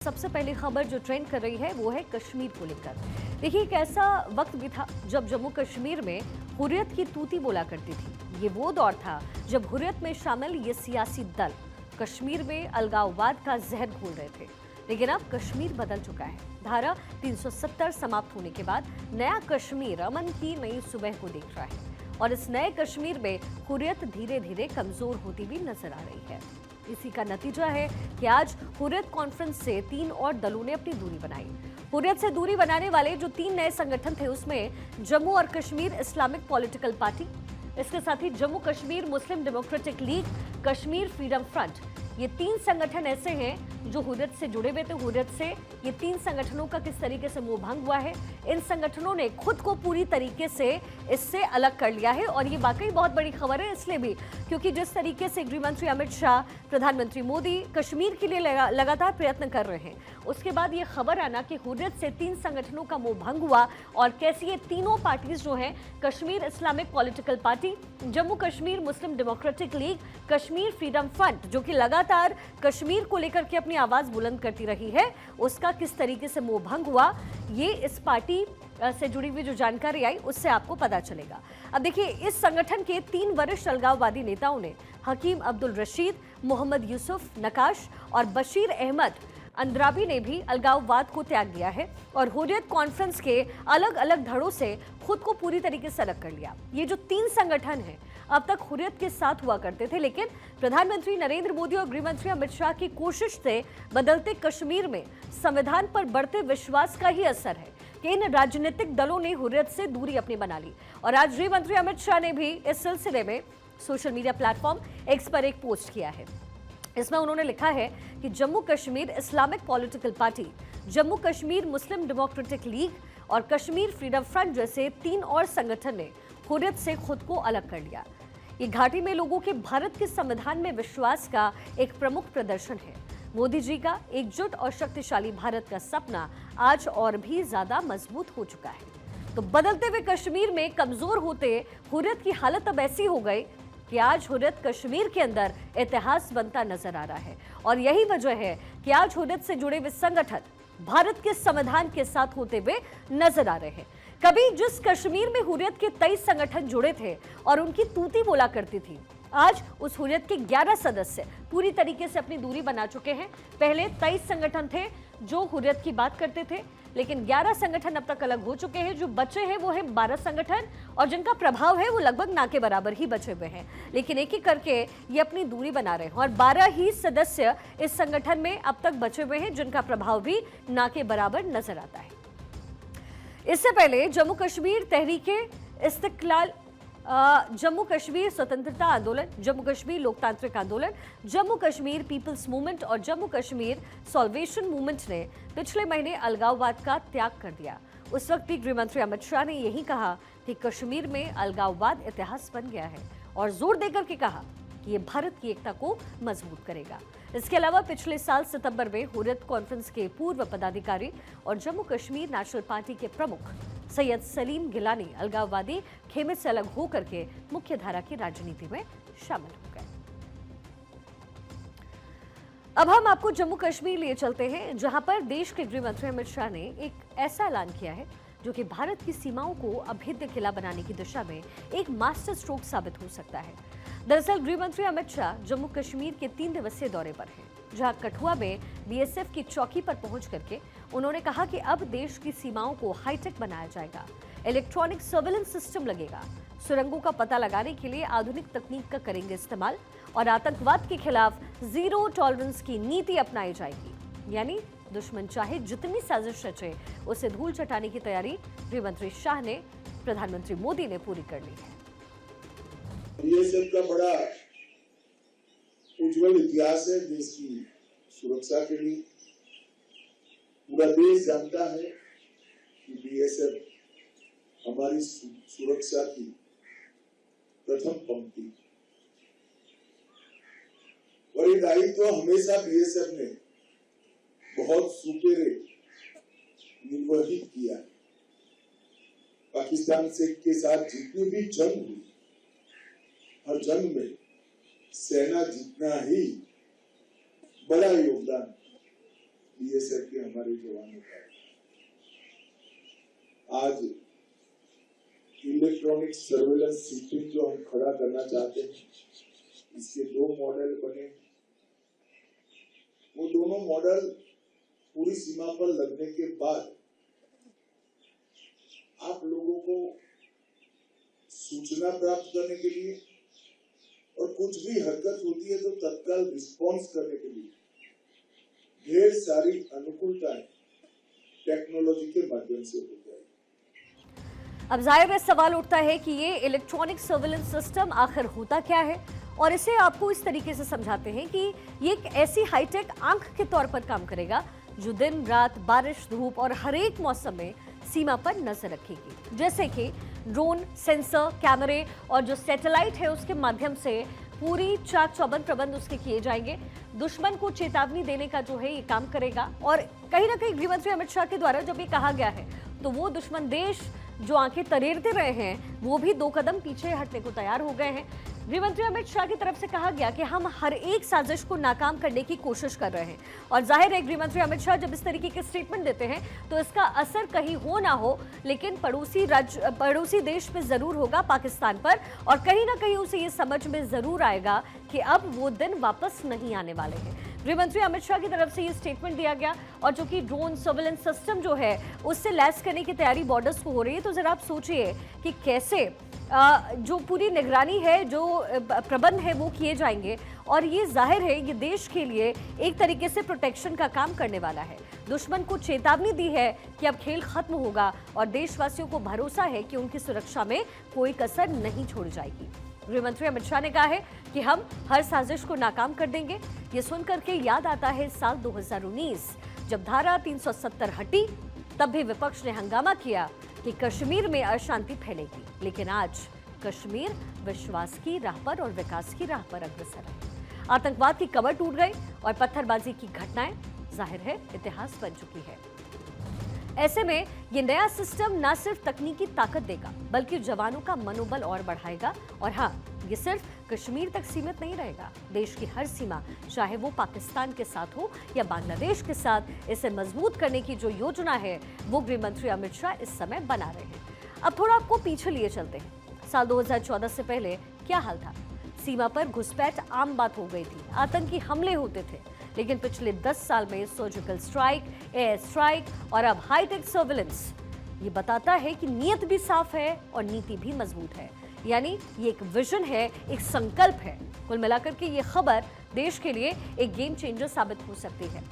सबसे पहली खबर जो ट्रेंड कर रही है वो है कश्मीर को लेकर। देखिए, एक ऐसा वक्त भी था जब जम्मू कश्मीर में हुर्रियत की तूती बोला करती थी। ये वो दौर था जब हुर्रियत में शामिल ये सियासी दल कश्मीर में अलगाववाद का जहर घोल रहे थे। लेकिन अब कश्मीर बदल चुका है। धारा 370 समाप्त होने के बाद नया कश्मीर अमन की नई सुबह को देख रहा है और इस नए कश्मीर में हुर्रियत धीरे धीरे कमजोर होती भी नजर आ रही है। इसी का नतीजा है कि आज हुर्रियत कॉन्फ्रेंस से 3 और दलों ने अपनी दूरी बनाई। हुर्रियत से दूरी बनाने वाले जो 3 नए संगठन थे उसमें जम्मू और कश्मीर इस्लामिक पॉलिटिकल पार्टी, इसके साथ ही Jammu Kashmir Muslim Democratic League, Kashmir Freedom Front. ये 3 संगठन ऐसे हैं जो हुर्रियत से जुड़े हुए थे। हुर्रियत से ये 3 संगठनों का किस तरीके से मोह भंग हुआ है, इन संगठनों ने खुद को पूरी तरीके से इससे अलग कर लिया है। और ये वाकई बहुत बड़ी खबर है, इसलिए भी क्योंकि जिस तरीके से गृह मंत्री अमित शाह, प्रधानमंत्री मोदी कश्मीर के लिए लगातार प्रयत्न कर रहे हैं, उसके बाद ये खबर आना कि हुर्रियत से 3 संगठनों का मोह भंग हुआ और कैसे ये तीनों पार्टीज जो हैं, Kashmir Islamic Political Party, Jammu Kashmir Muslim Democratic League, Kashmir Freedom Front, जो कि लगातार कश्मीर को लेकर के अपनी आवाज बुलंद करती रही है, उसका किस तरीके से मोह भंग हुआ, ये इस पार्टी से जुड़ी हुई जो जानकारी आई उससे आपको पता चलेगा। अब देखिए, इस संगठन के 3 वरिष्ठ अलगाववादी नेताओं ने हकीम अब्दुल रशीद, मोहम्मद यूसुफ नकाश और बशीर अहमद अंद्राबी ने भी अलगाववाद को त्याग दिया है और हुर्रियत कॉन्फ्रेंस के अलग अलग धड़ों से खुद को पूरी तरीके से अलग कर लिया। ये जो 3 संगठन हैं अब तक हुर्रियत के साथ हुआ करते थे, लेकिन प्रधानमंत्री नरेंद्र मोदी और गृह मंत्री अमित शाह की कोशिश से बदलते कश्मीर में संविधान पर बढ़ते विश्वास का ही असर है कि इन राजनीतिक दलों ने हुर्रियत से दूरी अपनी बना ली। और आज गृह मंत्री अमित शाह ने भी इस सिलसिले में सोशल मीडिया प्लेटफॉर्म एक्स पर एक पोस्ट किया है। इसमें उन्होंने लिखा है कि Jammu Kashmir Islamic Political Party, Jammu Kashmir Muslim Democratic League और कश्मीर फ्रीडम फ्रंट जैसे 3 और संगठन ने हुर्रियत से खुद को अलग कर लिया। ये घाटी में लोगों के भारत के संविधान में विश्वास का एक प्रमुख प्रदर्शन है। मोदी जी का एकजुट और शक्तिशाली भारत का सपना आज और भी ज्यादा मजबूत हो चुका है। तो बदलते हुए कश्मीर में कमजोर होते हुर्रियत की हालत अब ऐसी हो गई कि आज हुर्रियत कश्मीर के अंदर इतिहास बनता नजर आ रहा है। और यही वजह है कि आज हुर्रियत से जुड़े हुए संगठन भारत के संविधान के साथ होते हुए नजर आ रहे हैं। कभी जिस कश्मीर में हुर्रियत के 23 संगठन जुड़े थे और उनकी तूती बोला करती थी, आज उस हुर्रियत के 11 सदस्य पूरी तरीके से अपनी दूरी बना चुके हैं। पहले 23 संगठन थे जो हुर्रियत की बात करते थे, लेकिन 11 संगठन अब तक अलग हो चुके हैं। जो बचे हैं वो है 12 संगठन और जिनका प्रभाव है वो लगभग ना के बराबर ही बचे हुए हैं, लेकिन एक एक करके ये अपनी दूरी बना रहे हैं। और 12 ही सदस्य इस संगठन में अब तक बचे हुए हैं जिनका प्रभाव भी ना के बराबर नजर आता है। इससे पहले जम्मू कश्मीर तहरीके इस्तिकलाल, जम्मू कश्मीर स्वतंत्रता आंदोलन, जम्मू कश्मीर लोकतांत्रिक आंदोलन, जम्मू कश्मीर पीपल्स मूवमेंट और जम्मू कश्मीर सॉल्वेशन मूवमेंट ने पिछले महीने अलगाववाद का त्याग कर दिया। उस वक्त भी गृह मंत्री अमित शाह ने यही कहा कि कश्मीर में अलगाववाद इतिहास बन गया है और जोर देकर के कहा कि ये भारत की एकता को मजबूत करेगा। इसके अलावा पिछले साल सितंबर में हुर्रियत कॉन्फ्रेंस के पूर्व पदाधिकारी और जम्मू कश्मीर नेशनल पार्टी के प्रमुख सैयद सलीम गिलानी अलगाववादी खेमे से अलग होकर के मुख्य धारा की राजनीति में शामिल हो गए। अब हम आपको जम्मू कश्मीर लिए चलते हैं, जहां पर देश के गृह मंत्री अमित शाह ने एक ऐसा ऐलान किया है जो कि भारत की सीमाओं को अभेद्य किला बनाने की दिशा में एक मास्टर स्ट्रोक साबित हो सकता है। दरअसल गृह मंत्री अमित शाह जम्मू कश्मीर के 3 दिवसीय दौरे पर हैं, जहां कठुआ में बीएसएफ की चौकी पर पहुंच करके उन्होंने कहा कि अब देश की सीमाओं को हाईटेक बनाया जाएगा, इलेक्ट्रॉनिक सर्विलेंस सिस्टम लगेगा, सुरंगों का पता लगाने के लिए आधुनिक तकनीक का करेंगे इस्तेमाल और आतंकवाद के खिलाफ जीरो टॉलरेंस की नीति अपनाई जाएगी। यानी दुश्मन चाहे जितनी साजिश रचे उसे धूल चटाने की तैयारी गृह मंत्री शाह ने, प्रधानमंत्री मोदी ने पूरी कर ली है। बीएसएफ का बड़ा उज्जवल इतिहास है देश की सुरक्षा के लिए। पूरा देश जानता है कि बीएसएफ हमारी सुरक्षा की प्रथम पंक्ति, और ये दायित्व हमेशा बीएसएफ ने बहुत सुपेरे निर्वहित किया। पाकिस्तान से के साथ जितनी भी जंग हुई, हर जंग में सेना जितना ही बड़ा योगदान बीएसएफ के हमारे जवानों का है। आज इलेक्ट्रॉनिक सर्वेलेंस सिस्टम जो हम खड़ा करना चाहते हैं, इसके 2 मॉडल बने। वो दोनों मॉडल पूरी सीमा पर लगने के बाद आप लोगों को सूचना प्राप्त करने के लिए और कुछ भी हरकत होती है तो तत्काल रिस्पॉन्स करने के लिए ढेर सारी अनुकूलताएं टेक्नोलॉजी के माध्यम से हो जाएगी। अब जाहिर है सवाल उठता है कि ये इलेक्ट्रॉनिक सर्विलेंस सिस्टम आखिर होता क्या है, और इसे आपको इस तरीके से समझाते हैं कि ये एक ऐसी हाईटेक आंख के तौर पर काम करेगा जो दिन रात बारिश धूप और हर एक मौसम में सीमा पर नजर रखेगी। जैसे कि ड्रोन, सेंसर, कैमरे और जो सैटेलाइट है उसके माध्यम से पूरी चाक चौबंद प्रबंध उसके किए जाएंगे। दुश्मन को चेतावनी देने का जो है ये काम करेगा। और कहीं ना कहीं गृहमंत्री अमित शाह के द्वारा जब ये कहा गया है तो वो दुश्मन देश जो आंखें तरेरते रहे हैं वो भी 2 कदम पीछे हटने को तैयार हो गए हैं। गृहमंत्री अमित शाह की तरफ से कहा गया कि हम हर एक साजिश को नाकाम करने की कोशिश कर रहे हैं। और जाहिर है गृहमंत्री अमित शाह जब इस तरीके के स्टेटमेंट देते हैं तो इसका असर कहीं हो ना हो, लेकिन पड़ोसी देश पे जरूर होगा, पाकिस्तान पर। और कहीं ना कहीं उसे ये समझ में जरूर आएगा कि अब वो दिन वापस नहीं आने वाले हैं। गृहमंत्री अमित शाह की तरफ से ये स्टेटमेंट दिया गया। और जो कि ड्रोन सर्विलेंस सिस्टम जो है उससे लैस करने की तैयारी बॉर्डर्स को हो रही है, तो जरा आप सोचिए कि कैसे जो पूरी निगरानी है, जो प्रबंध है वो किए जाएंगे। और ये जाहिर है ये देश के लिए एक तरीके से प्रोटेक्शन का काम करने वाला है। दुश्मन को चेतावनी दी है कि अब खेल खत्म होगा और देशवासियों को भरोसा है कि उनकी सुरक्षा में कोई कसर नहीं छोड़ी जाएगी। गृहमंत्री अमित शाह ने कहा है कि हम हर साजिश को नाकाम कर देंगे। ये सुनकर के याद आता है साल 2019 जब धारा 370 हटी, तब भी विपक्ष ने हंगामा किया कि कश्मीर में अशांति फैलेगी, लेकिन आज कश्मीर विश्वास की राह पर और विकास की राह पर अग्रसर है। आतंकवाद की कमर टूट गई और पत्थरबाजी की घटनाएं जाहिर है इतिहास बन चुकी है। ऐसे में ये नया सिस्टम न सिर्फ तकनीकी ताकत देगा बल्कि जवानों का मनोबल और बढ़ाएगा। और हाँ, ये सिर्फ कश्मीर तक सीमित नहीं रहेगा। देश की हर सीमा, चाहे वो पाकिस्तान के साथ हो या बांग्लादेश के साथ, इसे मजबूत करने की जो योजना है वो गृहमंत्री अमित शाह इस समय बना रहे हैं। अब थोड़ा आपको पीछे लिए चलते हैं। साल 2014 से पहले क्या हाल था? सीमा पर घुसपैठ आम बात हो गई थी, आतंकी हमले होते थे। लेकिन पिछले 10 साल में सर्जिकल स्ट्राइक, एयर स्ट्राइक और अब हाईटेक सर्विलेंस, ये बताता है कि नीयत भी साफ है और नीति भी मजबूत है। यानी ये एक विजन है, एक संकल्प है। कुल मिलाकर के ये खबर देश के लिए एक गेम चेंजर साबित हो सकती है।